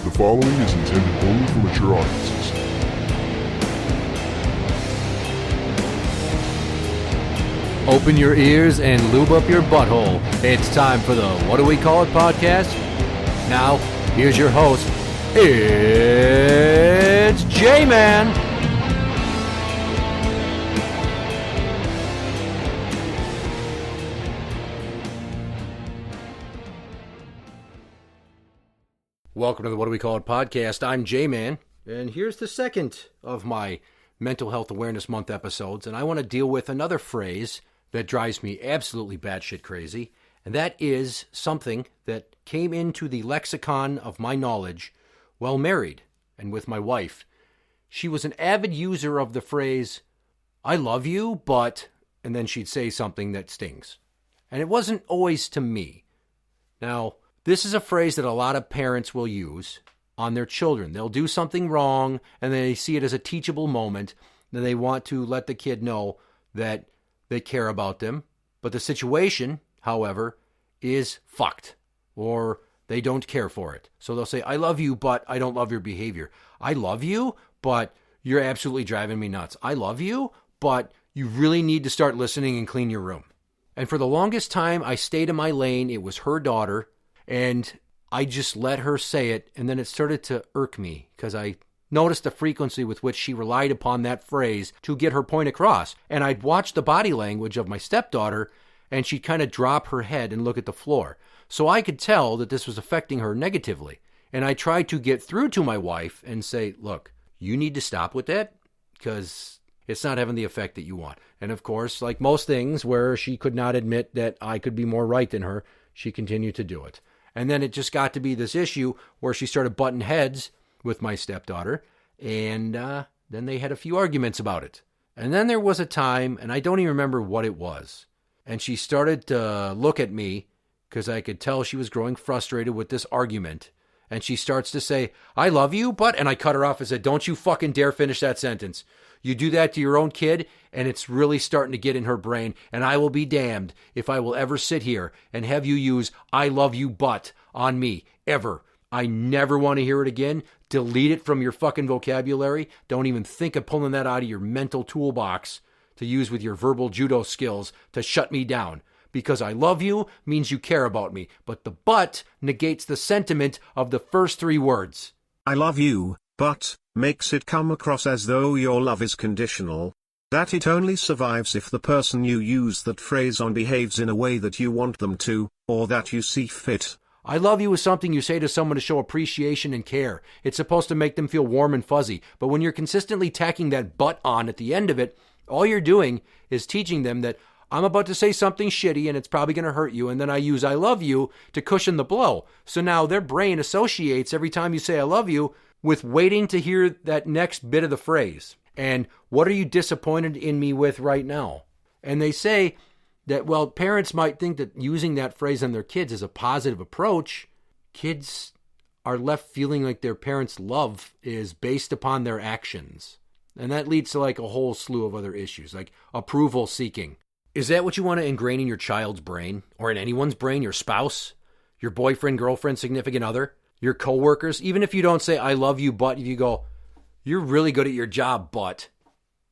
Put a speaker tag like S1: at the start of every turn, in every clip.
S1: The following is intended only for mature audiences.
S2: Open your ears and lube up your butthole. It's time for the What Do We Call It podcast. Now, here's your host. It's Jmann. Welcome to the What Do We Call It podcast. I'm Jmann, and here's the second of my Mental Health Awareness Month episodes, and I want to deal with another phrase that drives me absolutely batshit crazy, and that is something that came into the lexicon of my knowledge while married and with my wife. She was an avid user of the phrase, "I love you, but," and then she'd say something that stings. And it wasn't always to me. Now, this is a phrase that a lot of parents will use on their children. They'll do something wrong, and they see it as a teachable moment, and they want to let the kid know that they care about them. But the situation, however, is fucked, or they don't care for it. So they'll say, "I love you, but I don't love your behavior. I love you, but you're absolutely driving me nuts. I love you, but you really need to start listening and clean your room." And for the longest time, I stayed in my lane. It was her daughter. And I just let her say it, and then it started to irk me because I noticed the frequency with which she relied upon that phrase to get her point across. And I'd watch the body language of my stepdaughter, and she'd kind of drop her head and look at the floor. So I could tell that this was affecting her negatively. And I tried to get through to my wife and say, "Look, you need to stop with that because it's not having the effect that you want." And of course, like most things where she could not admit that I could be more right than her, she continued to do it. And then it just got to be this issue where she started butting heads with my stepdaughter, and then they had a few arguments about it. And then there was a time, and I don't even remember what it was, and she started to look at me because I could tell she was growing frustrated with this argument. And she starts to say, "I love you, but," and I cut her off and said, "Don't you fucking dare finish that sentence. You do that to your own kid, and it's really starting to get in her brain, and I will be damned if I will ever sit here and have you use 'I love you, but' on me, ever. I never want to hear it again. Delete it from your fucking vocabulary. Don't even think of pulling that out of your mental toolbox to use with your verbal judo skills to shut me down. Because I love you means you care about me, but the 'but' negates the sentiment of the first three words.
S3: I love you, but makes it come across as though your love is conditional. That it only survives if the person you use that phrase on behaves in a way that you want them to, or that you see fit.
S2: I love you is something you say to someone to show appreciation and care. It's supposed to make them feel warm and fuzzy. But when you're consistently tacking that 'but' on at the end of it, all you're doing is teaching them that I'm about to say something shitty and it's probably going to hurt you, and then I use 'I love you' to cushion the blow. So now their brain associates every time you say 'I love you' with waiting to hear that next bit of the phrase. And what are you disappointed in me with right now? And they say that, well, parents might think that using that phrase on their kids is a positive approach. Kids are left feeling like their parents' love is based upon their actions. And that leads to like a whole slew of other issues, like approval seeking. Is that what you want to ingrain in your child's brain, or in anyone's brain, your spouse, your boyfriend, girlfriend, significant other, your coworkers? Even if you don't say, "I love you, but," if you go, "You're really good at your job, but,"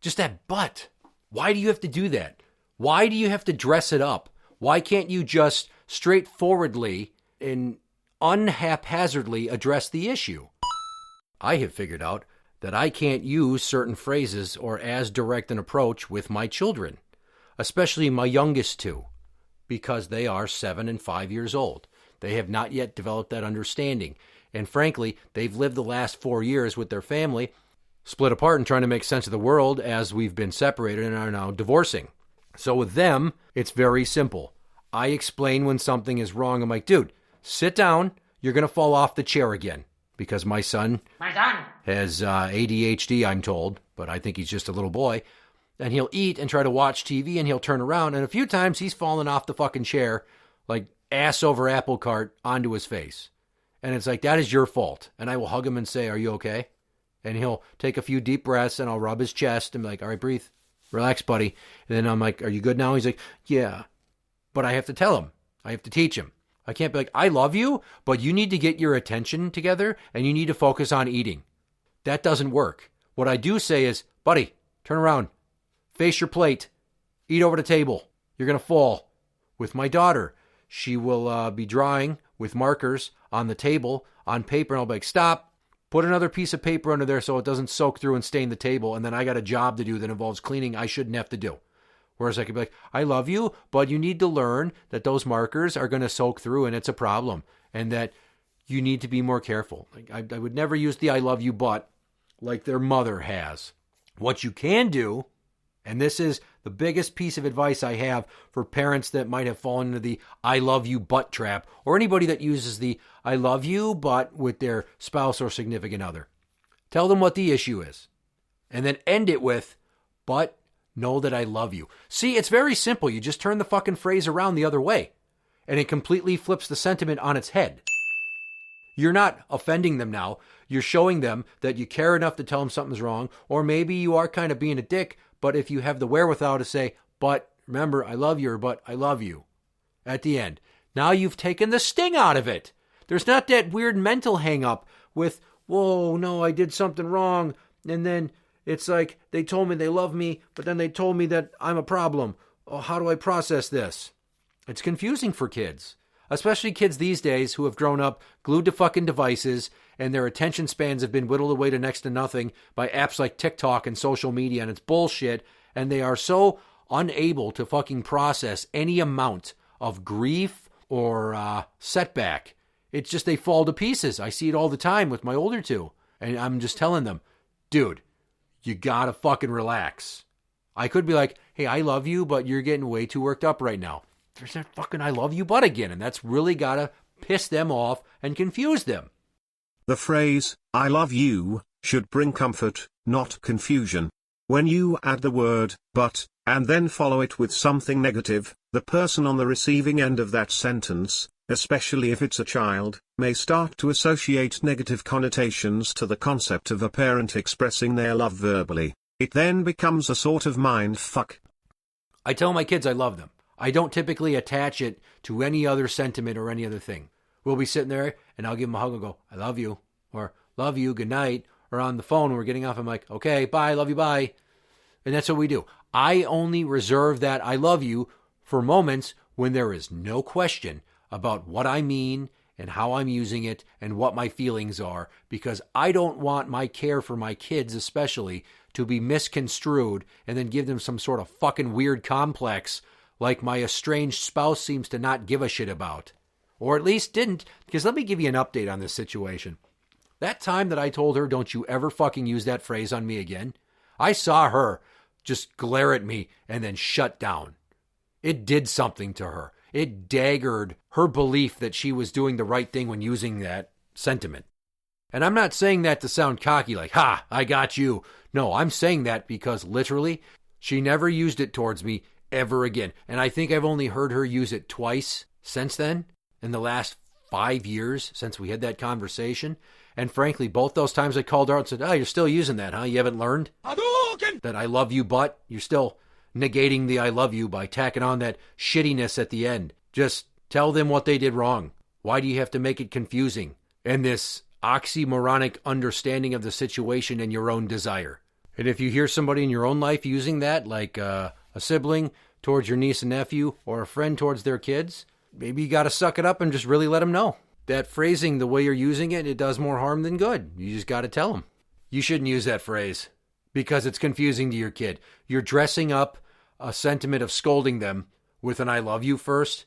S2: just that "but." Why do you have to do that? Why do you have to dress it up? Why can't you just straightforwardly and unhaphazardly address the issue? I have figured out that I can't use certain phrases or as direct an approach with my children, especially my youngest two, because they are 7 and 5 years old. They have not yet developed that understanding. And frankly, they've lived the last 4 years with their family, split apart and trying to make sense of the world as we've been separated and are now divorcing. So with them, it's very simple. I explain when something is wrong. I'm like, "Dude, sit down. You're going to fall off the chair again." Because my son has ADHD, I'm told, but I think he's just a little boy. And he'll eat and try to watch TV, and he'll turn around, and a few times he's fallen off the fucking chair, like ass over apple cart, onto his face. And it's like, "That is your fault." And I will hug him and say, "Are you okay?" And he'll take a few deep breaths, and I'll rub his chest and be like, "All right, breathe. Relax, buddy." And then I'm like, "Are you good now?" He's like, "Yeah." But I have to tell him. I have to teach him. I can't be like, I love you, but you need to get your attention together and you need to focus on eating. That doesn't work. What I do say is, buddy, turn around, face your plate, eat over the table. You're going to fall. With my daughter, she will be drawing with markers on the table, on paper, and I'll be like, stop. Put another piece of paper under there so it doesn't soak through and stain the table, and then I got a job to do that involves cleaning I shouldn't have to do. Whereas I could be like, I love you, but you need to learn that those markers are going to soak through and it's a problem, and that you need to be more careful. Like I would never use the I love you but like their mother has. What you can do, and this is the biggest piece of advice I have for parents that might have fallen into the I love you but trap, or anybody that uses the I love you but with their spouse or significant other. Tell them what the issue is, and then end it with, but know that I love you. See, it's very simple. You just turn the fucking phrase around the other way, and it completely flips the sentiment on its head. You're not offending them now. You're showing them that you care enough to tell them something's wrong, or maybe you are kind of being a dick, but if you have the wherewithal to say, but remember, I love you, or but I love you, at the end. Now you've taken the sting out of it. There's not that weird mental hang up with, whoa, no, I did something wrong, and then it's like they told me they love me, but then they told me that I'm a problem. Oh, how do I process this? It's confusing for kids, especially kids these days who have grown up glued to fucking devices and their attention spans have been whittled away to next to nothing by apps like TikTok and social media, and it's bullshit, and they are so unable to fucking process any amount of grief or setback. It's just they fall to pieces. I see it all the time with my older two, and I'm just telling them, dude, you gotta fucking relax. I could be like, hey, I love you, but you're getting way too worked up right now. There's that fucking I love you but again, and that's really gotta piss them off and confuse them.
S3: The phrase, I love you, should bring comfort, not confusion. When you add the word, but, and then follow it with something negative, the person on the receiving end of that sentence, especially if it's a child, may start to associate negative connotations to the concept of a parent expressing their love verbally. It then becomes a sort of mind fuck.
S2: I tell my kids I love them. I don't typically attach it to any other sentiment or any other thing. We'll be sitting there and I'll give them a hug and go, I love you, or love you, good night, or on the phone when we're getting off, I'm like, okay, bye, love you, bye. And that's what we do. I only reserve that I love you for moments when there is no question about what I mean and how I'm using it and what my feelings are, because I don't want my care for my kids especially to be misconstrued and then give them some sort of fucking weird complex like my estranged spouse seems to not give a shit about. Or at least didn't, because let me give you an update on this situation. That time that I told her, don't you ever fucking use that phrase on me again, I saw her just glare at me and then shut down. It did something to her. It daggered her belief that she was doing the right thing when using that sentiment. And I'm not saying that to sound cocky like, ha, I got you. No, I'm saying that because literally, she never used it towards me ever again. And I think I've only heard her use it twice since then, in the last 5 years since we had that conversation. And frankly, both those times I called her out and said, oh, you're still using that, huh? You haven't learned that I love you, but you're still negating the I love you by tacking on that shittiness at the end. Just tell them what they did wrong. Why do you have to make it confusing? And this oxymoronic understanding of the situation and your own desire. And if you hear somebody in your own life using that, like a sibling towards your niece and nephew, or a friend towards their kids, maybe you got to suck it up and just really let them know. That phrasing, the way you're using it, it does more harm than good. You just got to tell them. You shouldn't use that phrase because it's confusing to your kid. You're dressing up a sentiment of scolding them with an I love you first.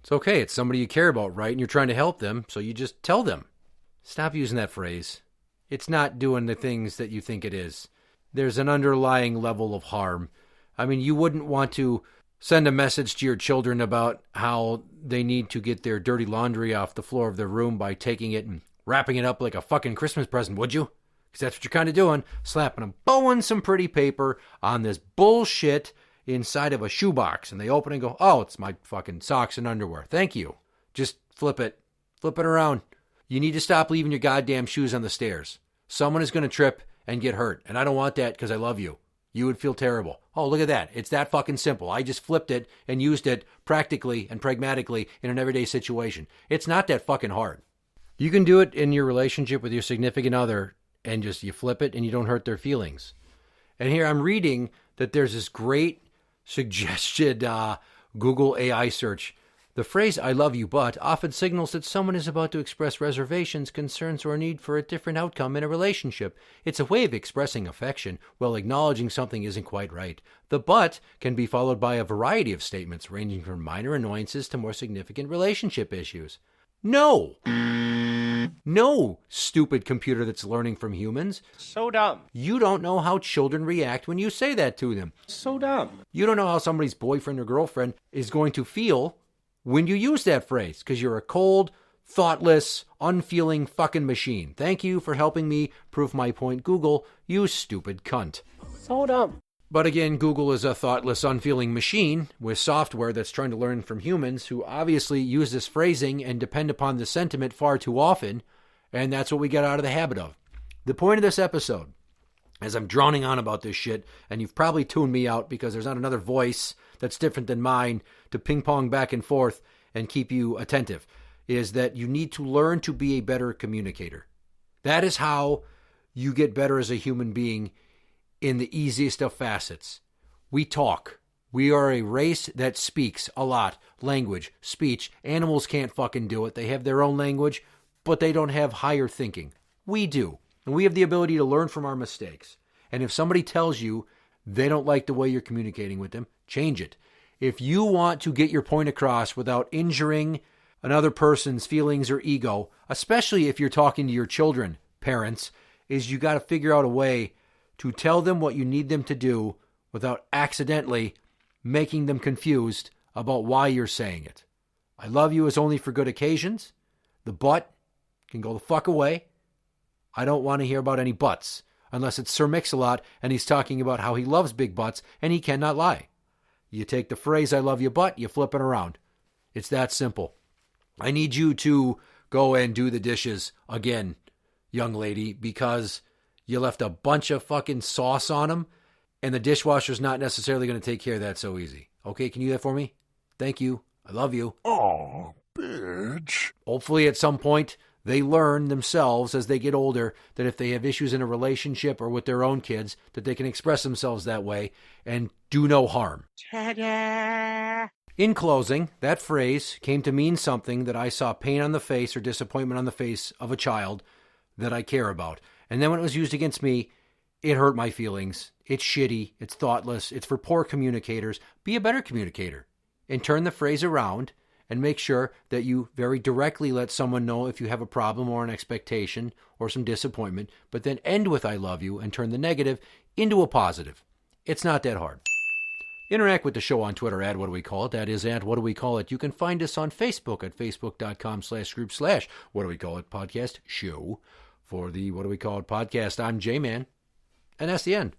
S2: It's okay. It's somebody you care about, right? And you're trying to help them, so you just tell them. Stop using that phrase. It's not doing the things that you think it is. There's an underlying level of harm. I mean, you wouldn't want to send a message to your children about how they need to get their dirty laundry off the floor of their room by taking it and wrapping it up like a fucking Christmas present, would you? Because that's what you're kind of doing, slapping a bow and some pretty paper on this bullshit inside of a shoebox. And they open it and go, oh, it's my fucking socks and underwear. Thank you. Just flip it. Flip it around. You need to stop leaving your goddamn shoes on the stairs. Someone is going to trip and get hurt. And I don't want that because I love you. You would feel terrible. Oh, look at that. It's that fucking simple. I just flipped it and used it practically and pragmatically in an everyday situation. It's not that fucking hard. You can do it in your relationship with your significant other and just you flip it and you don't hurt their feelings. And here I'm reading that there's this great suggested Google AI search. The phrase "I love you, but" often signals that someone is about to express reservations, concerns, or a need for a different outcome in a relationship. It's a way of expressing affection while acknowledging something isn't quite right. The "but" can be followed by a variety of statements ranging from minor annoyances to more significant relationship issues. No! No, stupid computer that's learning from humans.
S4: So dumb.
S2: You don't know how children react when you say that to them.
S4: So dumb.
S2: You don't know how somebody's boyfriend or girlfriend is going to feel when you use that phrase, because you're a cold, thoughtless, unfeeling fucking machine. Thank you for helping me prove my point, Google, you stupid cunt.
S4: So dumb.
S2: But again, Google is a thoughtless, unfeeling machine with software that's trying to learn from humans who obviously use this phrasing and depend upon the sentiment far too often, and that's what we get out of the habit of. The point of this episode, as I'm droning on about this shit, and you've probably tuned me out because there's not another voice that's different than mine to ping-pong back and forth and keep you attentive, is that you need to learn to be a better communicator. That is how you get better as a human being in the easiest of facets. We talk. We are a race that speaks a lot. Language, speech. Animals can't fucking do it. They have their own language, but they don't have higher thinking. We do. And we have the ability to learn from our mistakes. And if somebody tells you they don't like the way you're communicating with them, change it. If you want to get your point across without injuring another person's feelings or ego, especially if you're talking to your children, parents, is you got to figure out a way to tell them what you need them to do without accidentally making them confused about why you're saying it. I love you is only for good occasions. The "but" can go the fuck away. I don't want to hear about any buts, unless it's Sir Mix-a-Lot and he's talking about how he loves big butts and he cannot lie. You take the phrase "I love you, but" you flip it around. It's that simple. I need you to go and do the dishes again, young lady, because you left a bunch of fucking sauce on them, and the dishwasher's not necessarily going to take care of that so easy. Okay, can you do that for me? Thank you. I love you.
S1: Aw, bitch.
S2: Hopefully at some point they learn themselves as they get older that if they have issues in a relationship or with their own kids, that they can express themselves that way and do no harm.
S4: Ta-da!
S2: In closing, that phrase came to mean something that I saw pain on the face or disappointment on the face of a child that I care about. And then when it was used against me, it hurt my feelings. It's shitty. It's thoughtless. It's for poor communicators. Be a better communicator and turn the phrase around and make sure that you very directly let someone know if you have a problem or an expectation or some disappointment, but then end with "I love you" and turn the negative into a positive. It's not that hard. Interact with the show on Twitter at What Do We Call It. That is at What Do We Call It. You can find us on Facebook at facebook.com/group/What Do We Call It podcast show. For the What Do We Call It podcast, I'm Jmann, and that's the end.